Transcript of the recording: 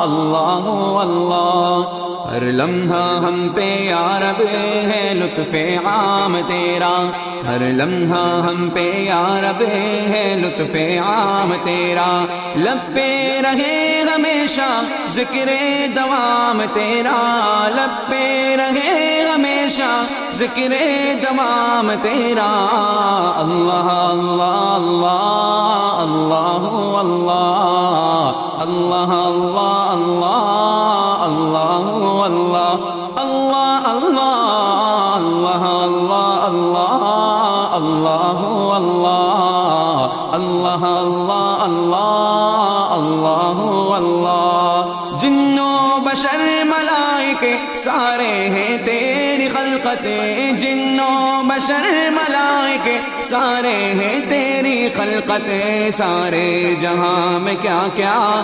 اللہ اللہ اللہ۔ ہر لمحہ ہم پہ یا رب ہے لطف عام تیرا، ہر لمحہ ہم پہ یا رب ہے لطف عام تیرا، لب پہ رہے ہمیشہ ذکر دوام تیرا، لب پہ رہے ہمیشہ ذکر دوام تیرا، اللہ اللہ اللہ اللہ اللہ اللہ اللہ اللہ اللہ اللہ اللہ اللہ اللہ اللہ اللہ اللہ اللہ اللہ اللہ۔ جن و بشر ملائکے سارے ہیں تیری خلقت، جن و بشر ملائکے سارے ہیں تیری خلقت، سارے جہاں میں کیا کیا